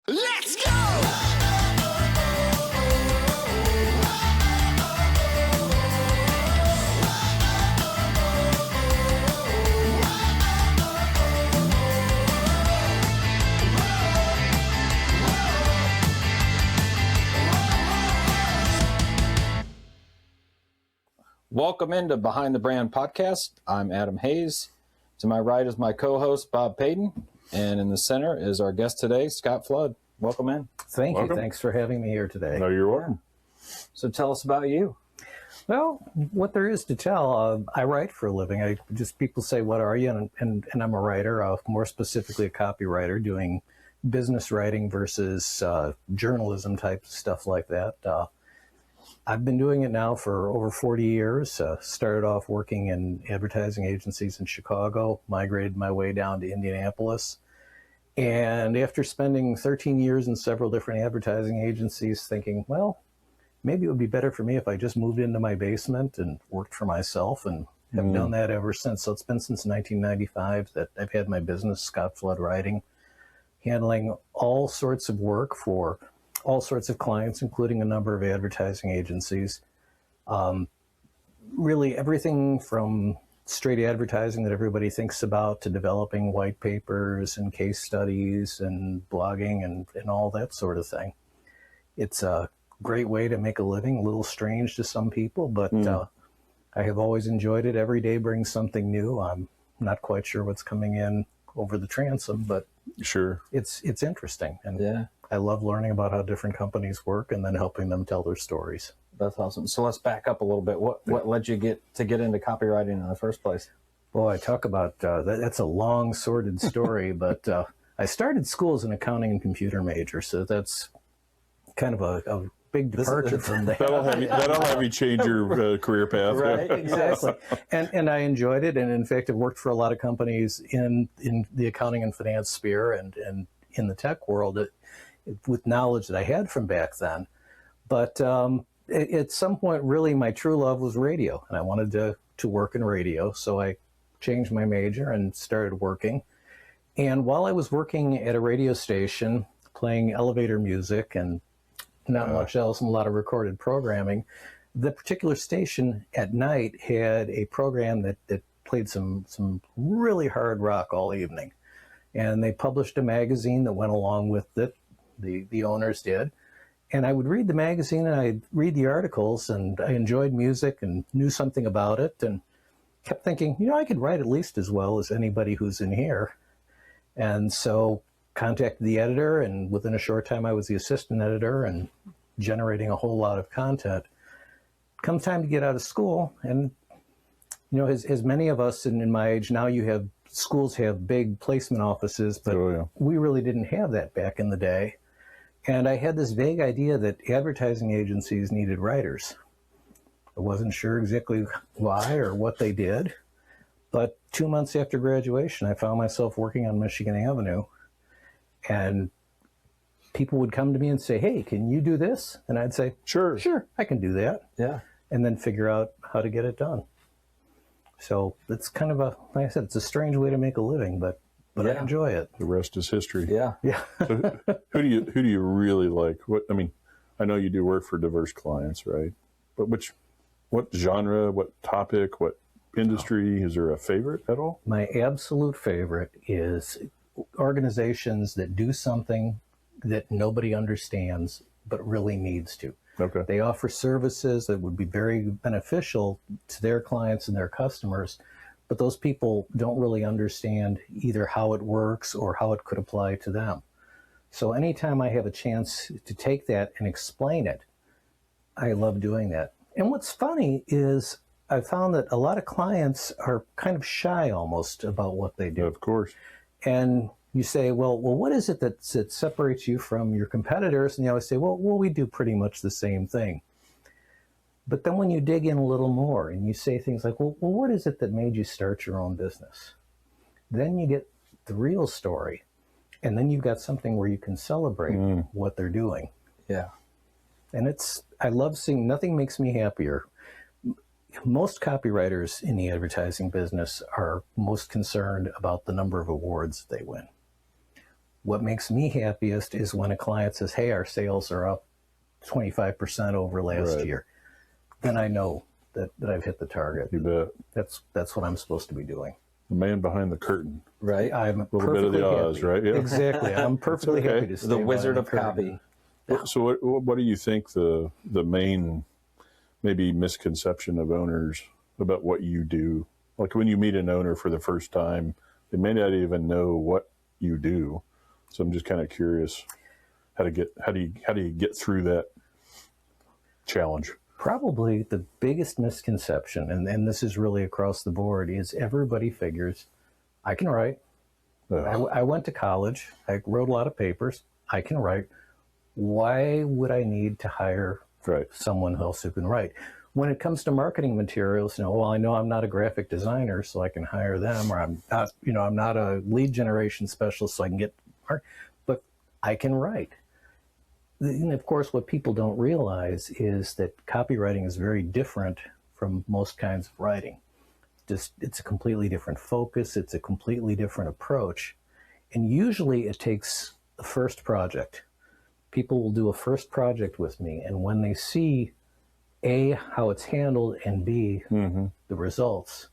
Let's go! Welcome into Behind the Brand podcast. I'm Adam Hayes. To my right is my co-host, Bob Paden. And in the center is our guest today, Scott Flood. Welcome in. Thank you. Thanks for having me here today. No, you're welcome. So tell us about you. Well, what there is to tell, I write for a living. People say, what are you? And I'm a writer, more specifically a copywriter, doing business writing versus journalism type stuff like that. I've been doing it now for over 40 years. Started off working in advertising agencies in Chicago, migrated my way down to Indianapolis. And after spending 13 years in several different advertising agencies, thinking, well, maybe it would be better for me if I just moved into my basement and worked for myself, and have done that ever since. So it's been since 1995 that I've had my business, Scott Flood Writing, handling all sorts of work for all sorts of clients, including a number of advertising agencies. Really everything from straight advertising that everybody thinks about to developing white papers and case studies and blogging and all that sort of thing. It's a great way to make a living, a little strange to some people, but I have always enjoyed it. Every day brings something new. I'm not quite sure what's coming in over the transom, but sure, it's interesting. And Yeah. I love learning about how different companies work and then helping them tell their stories. That's awesome. So let's back up a little bit. What led you to get into copywriting in the first place? Boy, I talk about that's a long, sordid story, but I started school as an accounting and computer major, so that's kind of a big departure from that. That'll have you change your career path. Right, Exactly. And I enjoyed it, and in fact, I've worked for a lot of companies in the accounting and finance sphere and in the tech world with knowledge that I had from back then. But at some point, really, my true love was radio, and I wanted to work in radio, so I changed my major and started working. And while I was working at a radio station, playing elevator music and not much else, and a lot of recorded programming, the particular station at night had a program that played some really hard rock all evening. And they published a magazine that went along with it, the owners did. And I would read the magazine and I'd read the articles, and I enjoyed music and knew something about it, and kept thinking, I could write at least as well as anybody who's in here. And so contacted the editor, and within a short time I was the assistant editor and generating a whole lot of content. Come time to get out of school, and as many of us in my age now, schools have big placement offices, but we really didn't have that back in the day. And I had this vague idea that advertising agencies needed writers. I wasn't sure exactly why or what they did, but 2 months after graduation, I found myself working on Michigan Avenue, and people would come to me and say, hey, can you do this? And I'd say, sure, I can do that. Yeah. And then figure out how to get it done. So it's kind of like I said, it's a strange way to make a living, but I enjoy it. The rest is history. Yeah. So who do you really like? I know you do work for diverse clients, right? But what genre, what topic, what industry? Is there a favorite at all? My absolute favorite is organizations that do something that nobody understands but really needs to. Okay. They offer services that would be very beneficial to their clients and their customers, but those people don't really understand either how it works or how it could apply to them. So anytime I have a chance to take that and explain it, I love doing that. And what's funny is I found that a lot of clients are kind of shy almost about what they do. Of course. And you say, well, what is it that separates you from your competitors? And you always say, well, we do pretty much the same thing. But then when you dig in a little more and you say things like, well, what is it that made you start your own business? Then you get the real story. And then you've got something where you can celebrate what they're doing. Yeah. And I love seeing, nothing makes me happier. Most copywriters in the advertising business are most concerned about the number of awards they win. What makes me happiest is when a client says, hey, our sales are up 25% over last year. Then I know that I've hit the target. You bet. That's what I'm supposed to be doing. The man behind the curtain. Right. I'm A little bit of the Oz, right? Yeah. Exactly. I'm perfectly okay. happy to stay The Wizard behind of the curtain. Copy. So what do you think the main maybe misconception of owners about what you do? Like when you meet an owner for the first time, they may not even know what you do. So I'm just kind of curious how do you get through that challenge? Probably the biggest misconception, and this is really across the board, is everybody figures, I can write. I went to college. I wrote a lot of papers. I can write. Why would I need to hire someone else who can write? When it comes to marketing materials, I know I'm not a graphic designer, so I can hire them, or I'm not a lead generation specialist, so I can get, but I can write. And of course, what people don't realize is that copywriting is very different from most kinds of writing. It's a completely different focus. It's a completely different approach. And usually it takes a first project. People will do a first project with me, and when they see A, how it's handled, and B, the results,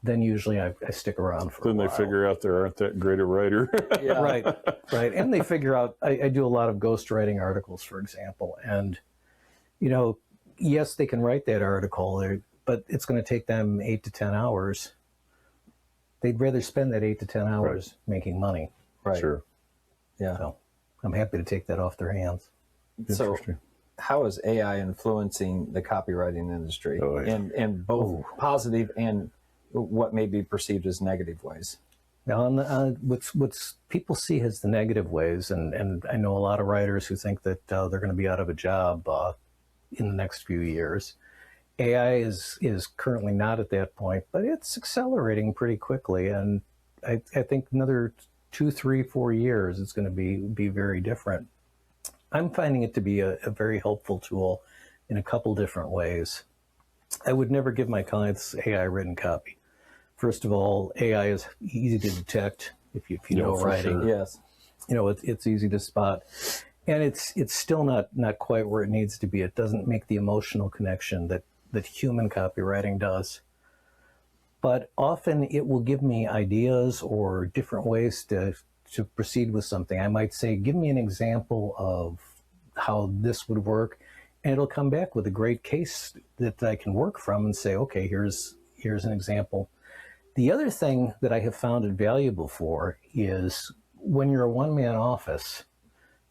then usually I stick around for a while. Then they figure out they aren't that great a writer. Yeah. Right. And they figure out, I do a lot of ghostwriting articles, for example, and, yes, they can write that article, but it's going to take them 8 to 10 hours. They'd rather spend that 8 to 10 hours making money. Right. Sure. Yeah. So I'm happy to take that off their hands. So how is AI influencing the copywriting industry in both positive and what may be perceived as negative ways? Now, what's people see as the negative ways, and I know a lot of writers who think that they're going to be out of a job in the next few years. AI is currently not at that point, but it's accelerating pretty quickly, and I think another 2, 3, 4 years it's going to be very different. I'm finding it to be a very helpful tool in a couple different ways. I would never give my clients AI written copy. First of all, AI is easy to detect if you know writing. Sure. Yes. It's easy to spot. And it's still not quite where it needs to be. It doesn't make the emotional connection that human copywriting does. But often it will give me ideas or different ways to proceed with something. I might say, give me an example of how this would work. And it'll come back with a great case that I can work from and say, okay, here's an example. The other thing that I have found it valuable for is when you're a one-man office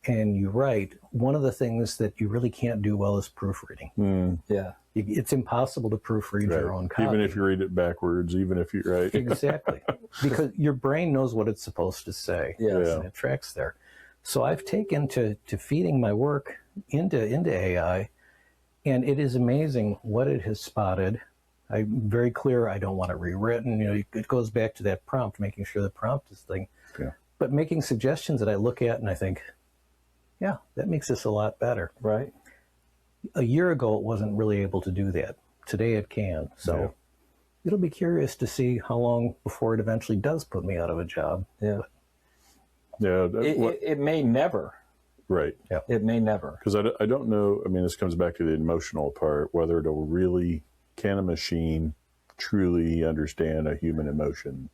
and you write, one of the things that you really can't do well is proofreading. Yeah. It's impossible to proofread your own copy. Even if you read it backwards, even if you write. Exactly. Because your brain knows what it's supposed to say. Yes. And it tracks there. So I've taken to feeding my work into AI, and it is amazing what it has spotted. I'm very clear I don't want it rewritten. It goes back to that prompt, making sure the prompt is thing. Yeah. But making suggestions that I look at and I think, yeah, that makes this a lot better. Right. A year ago, it wasn't really able to do that. Today it can. So it'll be curious to see how long before it eventually does put me out of a job. Yeah. Yeah. It may never. Right. Yeah. It may never. Because I don't know. I mean, this comes back to the emotional part, whether it'll really, can a machine truly understand a human emotion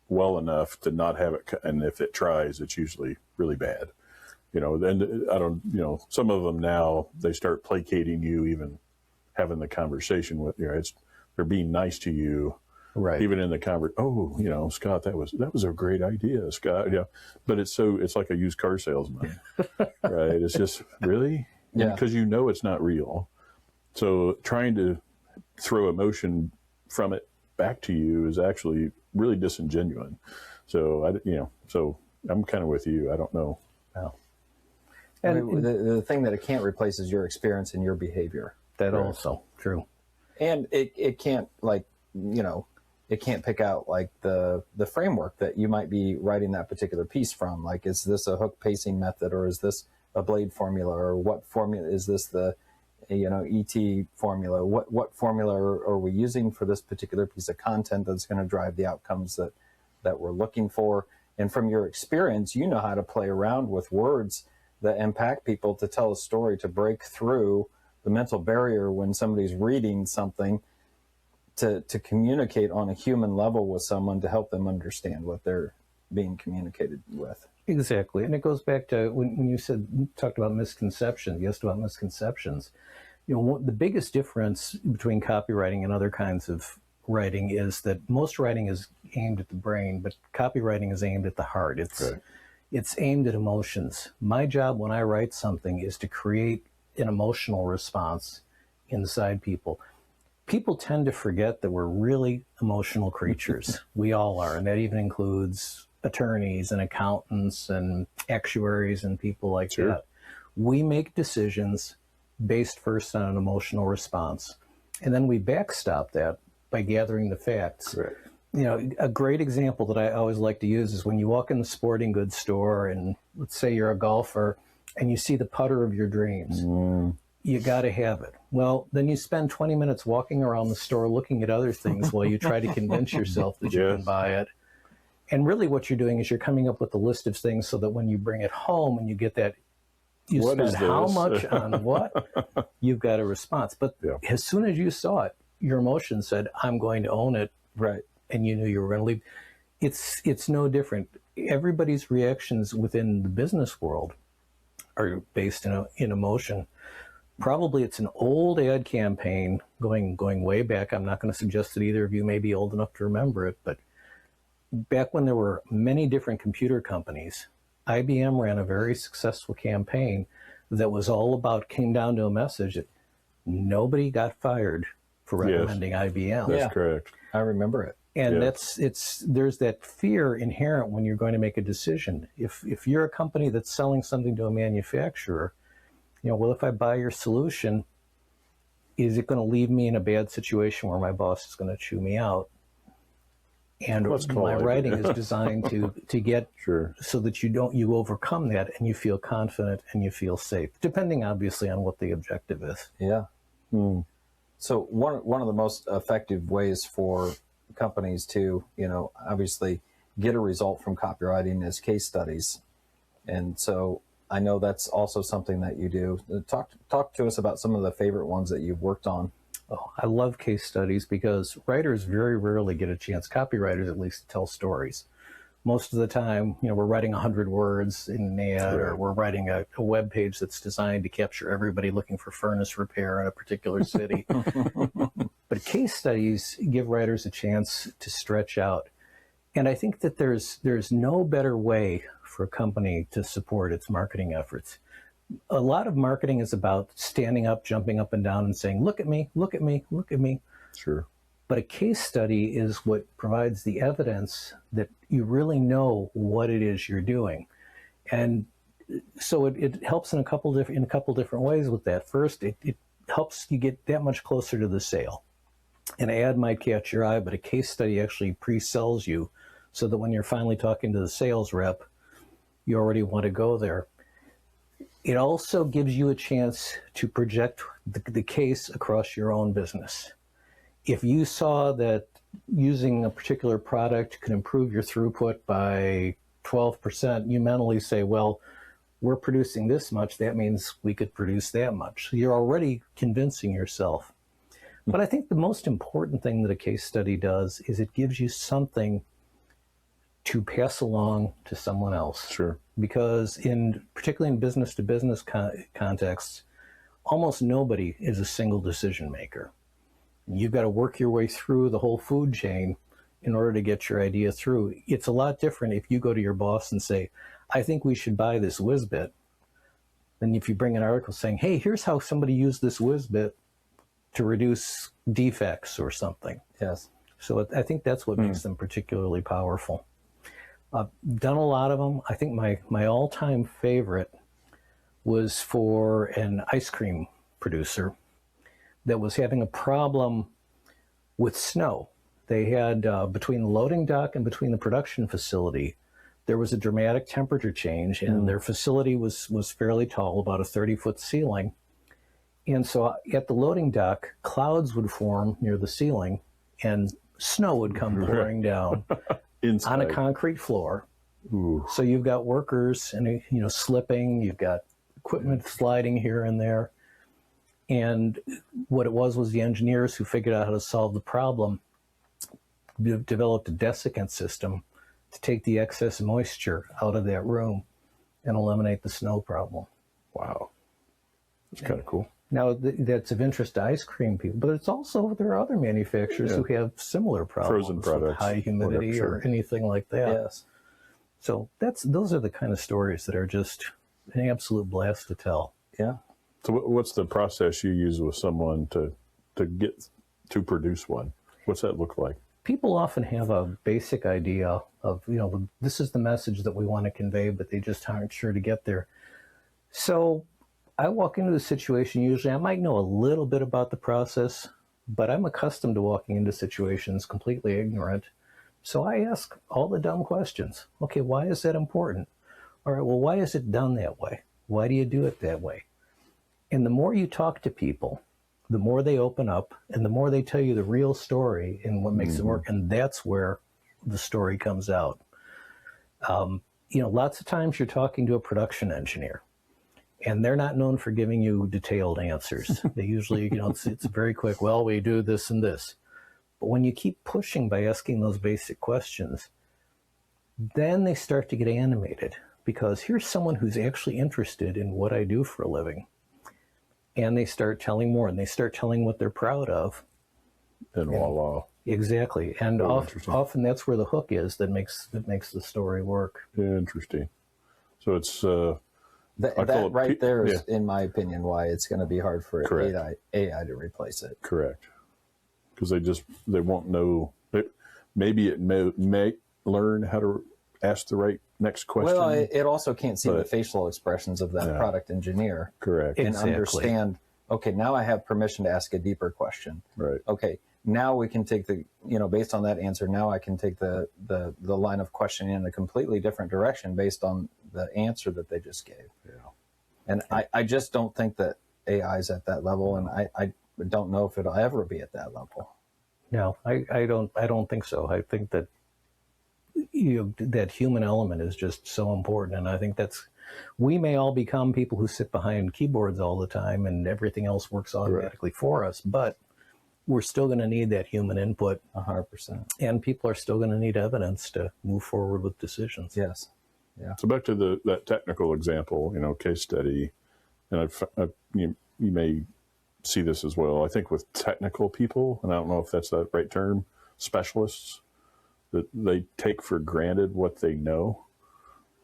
well enough to not have it, and if it tries, it's usually really bad. Then I don't, some of them now, they start placating you, even having the conversation with you. They're being nice to you. Right. Even in the conversation, Scott, that was a great idea, Scott. But it's like a used car salesman, right? It's just really, because it's not real. So trying to throw emotion from it back to you is actually really disingenuous. So so I'm kind of with you. I don't know. Wow. And the thing that it can't replace is your experience and your behavior. That also true. And it can't it can't pick out like the framework that you might be writing that particular piece from. Like, is this a hook pacing method, or is this a blade formula, or what formula is this, the ET formula? What formula are we using for this particular piece of content that's going to drive the outcomes that we're looking for? And from your experience, you know how to play around with words that impact people to tell a story, to break through the mental barrier when somebody's reading something, to communicate on a human level with someone to help them understand what they're being communicated with. Exactly. And it goes back to when you talked about misconceptions, you asked about misconceptions. The biggest difference between copywriting and other kinds of writing is that most writing is aimed at the brain, but copywriting is aimed at the heart. It's aimed at emotions. My job when I write something is to create an emotional response inside people. People tend to forget that we're really emotional creatures. We all are, and that even includes attorneys and accountants and actuaries and people like that. We make decisions based first on an emotional response, and then we backstop that by gathering the facts. A great example that I always like to use is when you walk in the sporting goods store and let's say you're a golfer and you see the putter of your dreams. You got to have it. Well, then you spend 20 minutes walking around the store looking at other things while you try to convince yourself that you can buy it. And really what you're doing is you're coming up with a list of things so that when you bring it home and you get that, you spend how much on what, you've got a response. But as soon as you saw it, your emotion said, I'm going to own it. Right. And you knew you were going to leave. It's no different. Everybody's reactions within the business world are based in emotion. Probably it's an old ad campaign going way back. I'm not going to suggest that either of you may be old enough to remember it, but back when there were many different computer companies, IBM ran a very successful campaign that was all about, came down to a message that nobody got fired for recommending IBM. That's correct. I remember it. And there's that fear inherent when you're going to make a decision. If you're a company that's selling something to a manufacturer, well, if I buy your solution, is it going to leave me in a bad situation where my boss is going to chew me out? And my writing is designed to get so that you overcome that and you feel confident and you feel safe, depending obviously on what the objective is. Yeah. So one of the most effective ways for companies to, obviously get a result from copywriting is case studies. And so I know that's also something that you do. Talk to us about some of the favorite ones that you've worked on. Oh, I love case studies because writers very rarely get a chance, copywriters at least, to tell stories. Most of the time, we're writing 100 words in an ad, or we're writing a web page that's designed to capture everybody looking for furnace repair in a particular city. But case studies give writers a chance to stretch out. And I think that there's no better way for a company to support its marketing efforts. A lot of marketing is about standing up, jumping up and down and saying, look at me, look at me, look at me. Sure. But a case study is what provides the evidence that you really know what it is you're doing. And so it helps in a couple different ways with that. First, it helps you get that much closer to the sale. An ad might catch your eye, but a case study actually pre-sells you so that when you're finally talking to the sales rep, you already want to go there. It also gives you a chance to project the case across your own business. If you saw that using a particular product could improve your throughput by 12%, you mentally say, well, we're producing this much, that means we could produce that much. So you're already convincing yourself. But I think the most important thing that a case study does is it gives you something to pass along to someone else. Sure. Because particularly in business-to-business contexts, almost nobody is a single decision maker. You've got to work your way through the whole food chain in order to get your idea through. It's a lot different if you go to your boss and say, I think we should buy this whiz-bit, than if you bring an article saying, hey, here's how somebody used this whiz-bit to reduce defects or something. Yes. So I think that's what makes them particularly powerful. I've done a lot of them. I think my all-time favorite was for an ice cream producer that was having a problem with snow. They had, between the loading dock and between the production facility, there was a dramatic temperature change, and their facility was fairly tall, about a 30-foot ceiling. And so at the loading dock, clouds would form near the ceiling, and snow would come pouring down on a concrete floor. Ooh. So you've got workers and slipping, you've got equipment sliding here and there. And what it was the engineers who figured out how to solve the problem, developed a desiccant system to take the excess moisture out of that room and eliminate the snow problem. Wow. That's kind of cool. Now, that's of interest to ice cream people, but it's also, there are other manufacturers who have similar problems. Frozen products. With high humidity or anything like that. Yes. So those are the kind of stories that are just an absolute blast to tell. Yeah. So what's the process you use with someone to get to produce one? What's that look like? People often have a basic idea of, this is the message that we want to convey, but they just aren't sure to get there. So I walk into the situation, usually I might know a little bit about the process, but I'm accustomed to walking into situations completely ignorant. So I ask all the dumb questions. Okay, why is that important? All right, well, why is it done that way? Why do you do it that way? And the more you talk to people, the more they open up and the more they tell you the real story and what makes it work. And that's where the story comes out. Lots of times you're talking to a production engineer and they're not known for giving you detailed answers. They usually, it's very quick. Well, we do this and this. But when you keep pushing by asking those basic questions, then they start to get animated because here's someone who's actually interested in what I do for a living. And they start telling more, and they start telling what they're proud of. And voila. Exactly. And often that's where the hook is that makes the story work. Interesting. So it's... that right there is, in my opinion, why it's going to be hard for AI to replace it. Correct. Because they won't know. Maybe it may learn how to ask the right next question. Well, it also can't see the facial expressions of that product engineer. Correct. And understand, okay, now I have permission to ask a deeper question. Right. Okay, now we can take based on that answer, now I can take the line of questioning in a completely different direction based on the answer that they just gave. Yeah. And I just don't think that AI is at that level, and I don't know if it'll ever be at that level. No, I don't think so. I think that that human element is just so important, and I think we may all become people who sit behind keyboards all the time and everything else works automatically for us, but we're still going to need that human input 100%, and people are still going to need evidence to move forward with decisions. Yes. Yeah. So back to that technical example, case study, and you may see this as well. I think with technical people, and I don't know if that's the right term, specialists, that they take for granted what they know,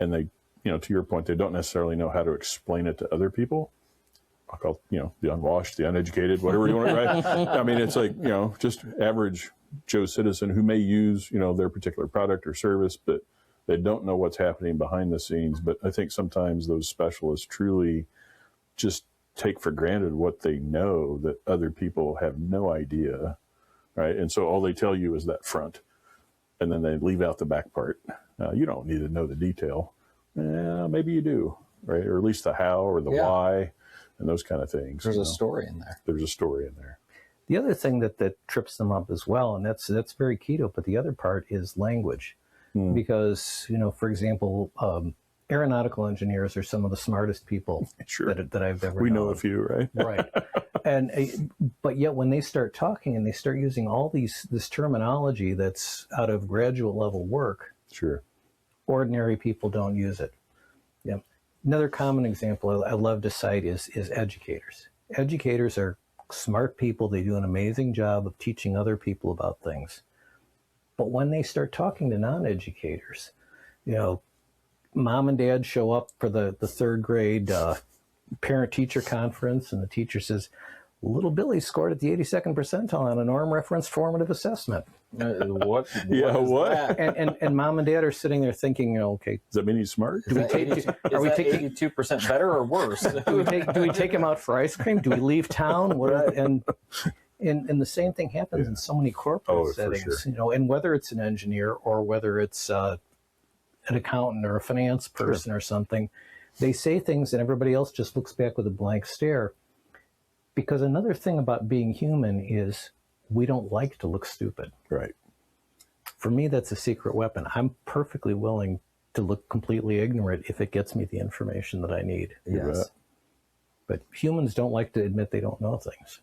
and they, to your point, they don't necessarily know how to explain it to other people. I'll call, the unwashed, the uneducated, whatever you want to write. I mean, it's like, just average Joe citizen who may use, their particular product or service, but they don't know what's happening behind the scenes. But I think sometimes those specialists truly just take for granted what they know that other people have no idea, right? And so all they tell you is that front, and then they leave out the back part. You don't need to know the detail. Maybe you do, right? Or at least the how or the why and those kind of things. There's a story in there. There's a story in there. The other thing that trips them up as well, and that's very key to it, but the other part is language. Because, for example, aeronautical engineers are some of the smartest people that I've ever known. We know a few, right? Right. But yet when they start talking and they start using all this terminology that's out of graduate level work, ordinary people don't use it. Yeah. Another common example I love to cite is educators. Educators are smart people. They do an amazing job of teaching other people about things. But when they start talking to non-educators, mom and dad show up for the third grade parent-teacher conference, and the teacher says, little Billy scored at the 82nd percentile on a norm-referenced formative assessment. What? What? And mom and dad are sitting there thinking, okay, does that mean he's smart? Are we taking 82% better or worse? do we take him out for ice cream? Do we leave town? And the same thing happens in so many corporate settings, and whether it's an engineer or whether it's an accountant or a finance person or something, they say things and everybody else just looks back with a blank stare. Because another thing about being human is we don't like to look stupid. Right. For me, that's a secret weapon. I'm perfectly willing to look completely ignorant if it gets me the information that I need. Yes. But humans don't like to admit they don't know things.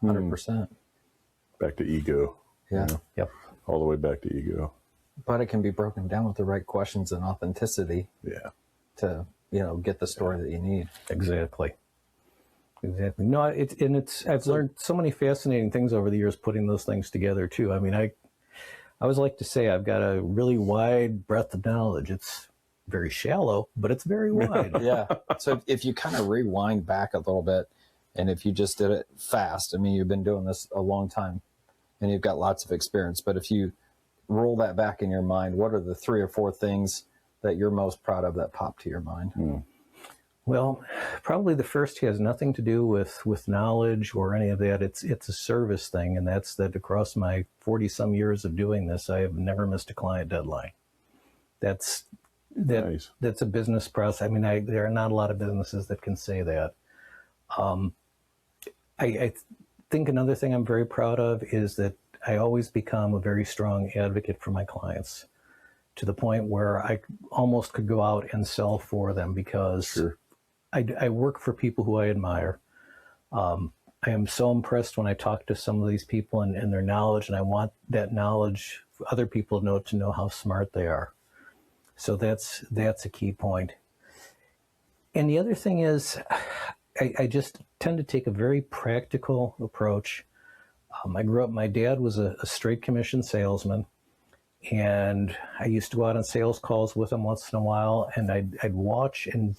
100%. Back to ego. Yeah. Yep. All the way back to ego. But it can be broken down with the right questions and authenticity Yeah. to, get the story that you need. Exactly. No, I've learned so many fascinating things over the years putting those things together too. I mean, I always like to say I've got a really wide breadth of knowledge. It's very shallow, but it's very wide. Yeah. So if you kind of rewind back a little bit, and if you just did it fast, I mean, you've been doing this a long time and you've got lots of experience, but if you roll that back in your mind, what are the 3 or 4 things that you're most proud of that pop to your mind? Well, probably the first has nothing to do with knowledge or any of that. It's a service thing, and that's that across my 40-some years of doing this, I have never missed a client deadline. That's Nice. a business process. I mean, there are not a lot of businesses that can say that. I think another thing I'm very proud of is that I always become a very strong advocate for my clients, to the point where I almost could go out and sell for them because Sure. I work for people who I admire. I am so impressed when I talk to some of these people and their knowledge, and I want that knowledge for other people to know how smart they are. So that's a key point. And the other thing is, I just tend to take a very practical approach. I grew up, my dad was a straight commission salesman, and I used to go out on sales calls with him once in a while, and I'd watch. And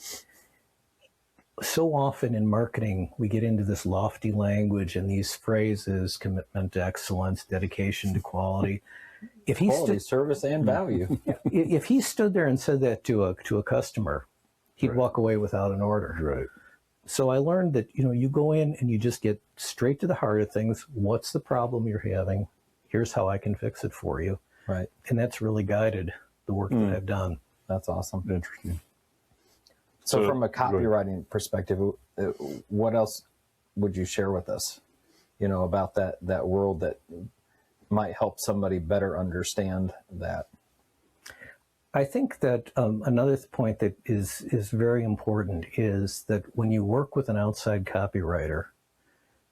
so often in marketing, we get into this lofty language and these phrases: commitment to excellence, dedication to quality. If he Quality, service, and value. if he stood there and said that to a customer, he'd Right. walk away without an order. Right. So I learned that, you go in and you just get straight to the heart of things. What's the problem you're having? Here's how I can fix it for you. Right. And that's really guided the work that I've done. That's awesome. Interesting. So from a go ahead. copywriting perspective, what else would you share with us, about that world that might help somebody better understand that? I think that another point that is very important is that when you work with an outside copywriter,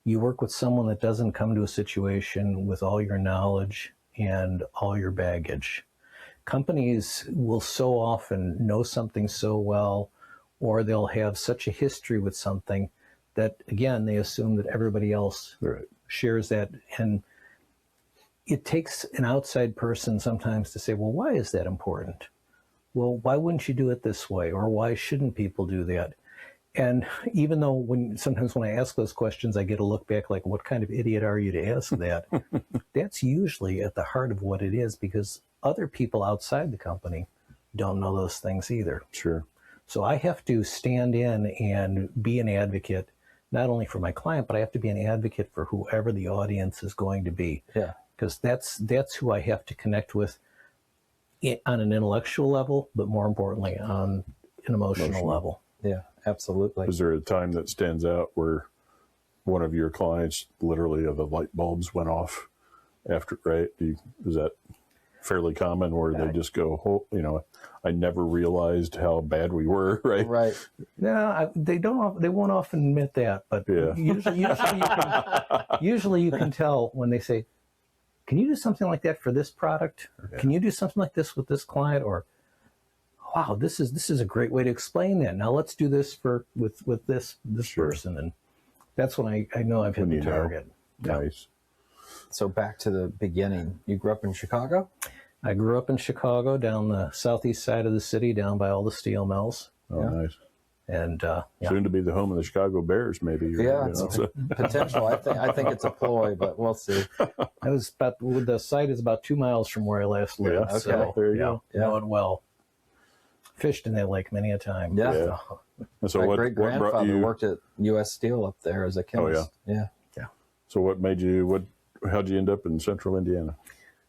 you work with someone that doesn't come to a situation with all your knowledge and all your baggage. Companies will so often know something so well, or they'll have such a history with something that, again, they assume that everybody else Right. shares that. And it takes an outside person sometimes to say, well, why is that important? Well, why wouldn't you do it this way? Or why shouldn't people do that? And even though sometimes when I ask those questions, I get a look back like, what kind of idiot are you to ask that? That's usually at the heart of what it is, because other people outside the company don't know those things either. Sure. So I have to stand in and be an advocate, not only for my client, but I have to be an advocate for whoever the audience is going to be. Yeah. Because that's who I have to connect with on an intellectual level, but more importantly, on an emotional level. Yeah, absolutely. Is there a time that stands out where one of your clients, literally, the light bulbs went off after, right? Is that fairly common where they just go, I never realized how bad we were, right? Right. No, they don't. They won't often admit that, but Yeah. usually you can tell when they say, "Can you do something like that for this product? Or, can you do something like this with this client?" Or, "Wow, this is a great way to explain that. Now let's do this with this Sure. person." And that's when I know I've hit the target. Yeah. Nice. So back to the beginning. You grew up in Chicago? I grew up in Chicago, down the southeast side of the city, down by all the steel mills, Oh, Yeah. nice. and Soon to be the home of the Chicago Bears, maybe. Yeah, So- potential. I think it's a ploy, but we'll see. I was the site is about 2 miles from where I last lived. Yeah, So there you go. know it well. Fished in that lake many a time. Yeah. Yeah. And so My what great brought grandfather you? worked at U.S. Steel up there as a chemist. Yeah. So what made you? How'd you end up in Central Indiana?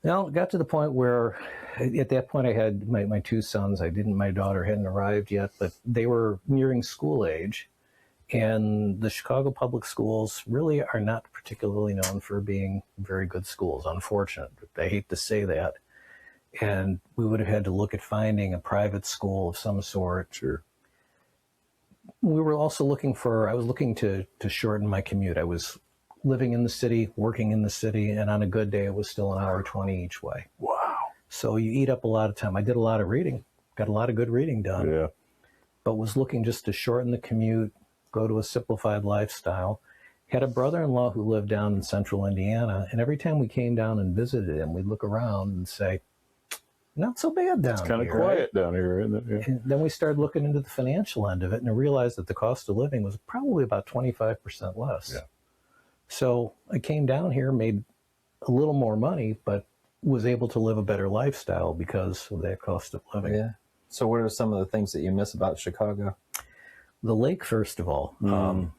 Well, it got to the point where, at that point, I had my 2 sons. My daughter hadn't arrived yet, but they were nearing school age. And the Chicago public schools really are not particularly known for being very good schools, unfortunately. I hate to say that. and we would have had to look at finding a private school of some sort. Sure. We were also I was looking to shorten my commute. I was living in the city, working in the city, and on a good day, it was still an hour 20 each way. Wow. So you eat up a lot of time. I did a lot of reading, got a lot of good reading done, Yeah. but was looking just to shorten the commute, go to a simplified lifestyle. Had a brother-in-law who lived down in central Indiana, and every time we came down and visited him, we'd look around and say, not so bad down here. It's kind of quiet down here, isn't it? Yeah. And then we started looking into the financial end of it and realized that the cost of living was probably about 25% less. Yeah. So I came down here, made a little more money, but was able to live a better lifestyle because of that cost of living. Yeah. So what are some of the things that you miss about Chicago? The lake, first of all.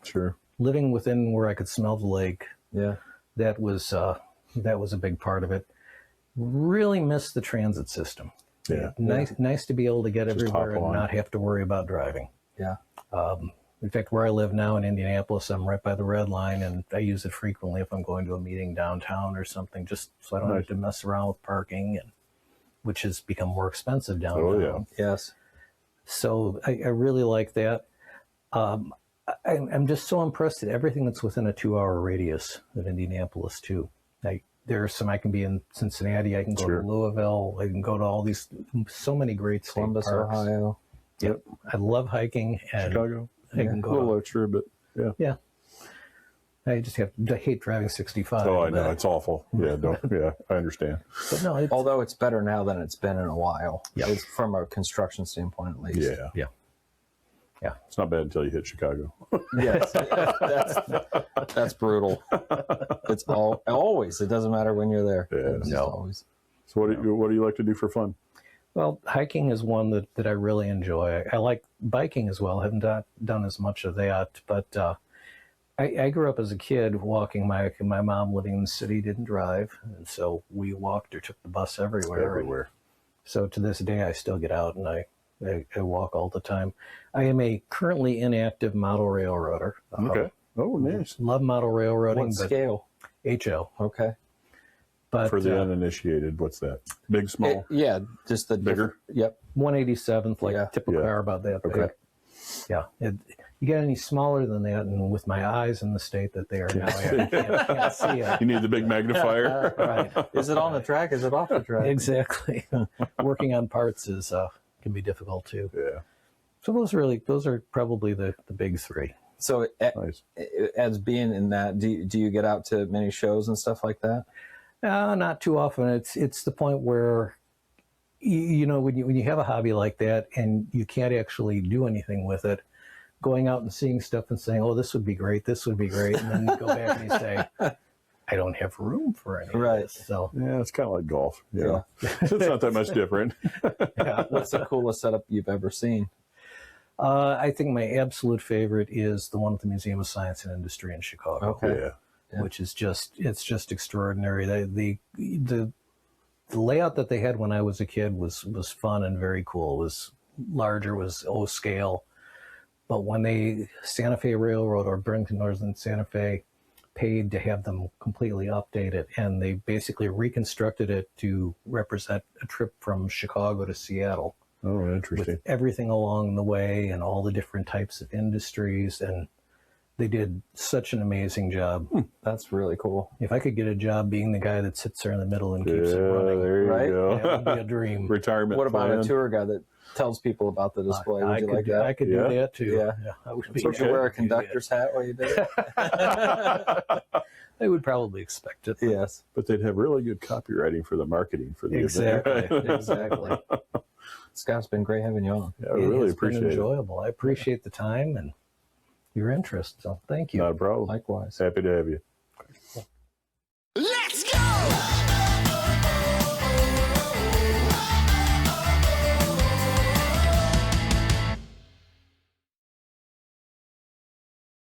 Sure. Living within where I could smell the lake, Yeah. that was a big part of it. Really missed the transit system. Yeah. Nice to be able to get Just everywhere hop and on. not have to worry about driving. Yeah. In fact, where I live now in Indianapolis, I'm right by the red line, and I use it frequently if I'm going to a meeting downtown or something, just so I don't have to mess around with parking, which has become more expensive downtown. Oh, yeah. Yes. So I really like that. I'm just so impressed at everything that's within a 2-hour radius of Indianapolis, too. There's some, I can be in Cincinnati, I can go Sure. to Louisville, I can go to all these, so many great state Columbus, parks. Ohio. Yep. I love hiking, and Chicago. I can A go little to, extra, but yeah. I hate driving 65. Oh, I know. but- It's awful. Yeah. Yeah. I understand. But no, it's, Although it's better now than it's been in a while. Yeah. It's from a construction standpoint, at least. Yeah. It's not bad until you hit Chicago. Yes. That's brutal. It's always. It doesn't matter when you're there. Yeah. It's just No. always. So what do you like to do for fun? well, hiking is one that I really enjoy. I like biking as well. I haven't done as much of that, but I grew up as a kid walking. My mom, living in the city, didn't drive, and so we walked or took the bus everywhere. So to this day, I still get out and I walk all the time. I am a currently inactive model railroader. Okay. Oh, nice. Love model railroading, What but scale? HO. Okay. But For the uninitiated, what's that? Big, small? Yeah, just the Bigger? Yep. 187th, like Yeah. typical Yeah. car about that big. Okay. Yeah. You get any smaller than that, and with my eyes in the state that they are now, I can't see it. You need the big magnifier. Right. Is it on the track? Is it off the track? Exactly. Working on parts can be difficult too. Yeah. So those are probably the big three. So Nice. as being in that, do you get out to many shows and stuff like that? Not too often. It's the point where you know when you have a hobby like that and you can't actually do anything with it, going out and seeing stuff and saying, "Oh, this would be great. This would be great," and then you go back and you say, "I don't have room for any Right. of this." So Yeah, it's kind of like golf. Yeah. It's not that much different. yeah. What's the coolest setup you've ever seen? I think my absolute favorite is the one at the Museum of Science and Industry in Chicago. Okay. Yeah. Yeah. Which is just extraordinary. The layout that they had when I was a kid was fun and very cool. It was larger, was O scale. But when Santa Fe Railroad or Burlington Northern Santa Fe paid to have them completely updated, and they basically reconstructed it to represent a trip from Chicago to Seattle Oh, interesting. with everything along the way and all the different types of industries, and they did such an amazing job. That's really cool. If I could get a job being the guy that sits there in the middle and Yeah, keeps it running, there you right? go. that would be a dream. Retirement What about plan. a tour guide that tells people about the display? Would I you could like do, that? I could Yeah. do that too. Yeah. I would be. Would you wear a happy to do that. conductor's hat while you did it? They would probably expect it. Yes. But they'd have really good copywriting for the marketing for the Exactly. event. Exactly. Scott, it's been great having you on. Yeah, I really It's appreciate been it. enjoyable. I appreciate the time and your interest. So thank you. Not a problem. Likewise. Happy to have you. Let's go!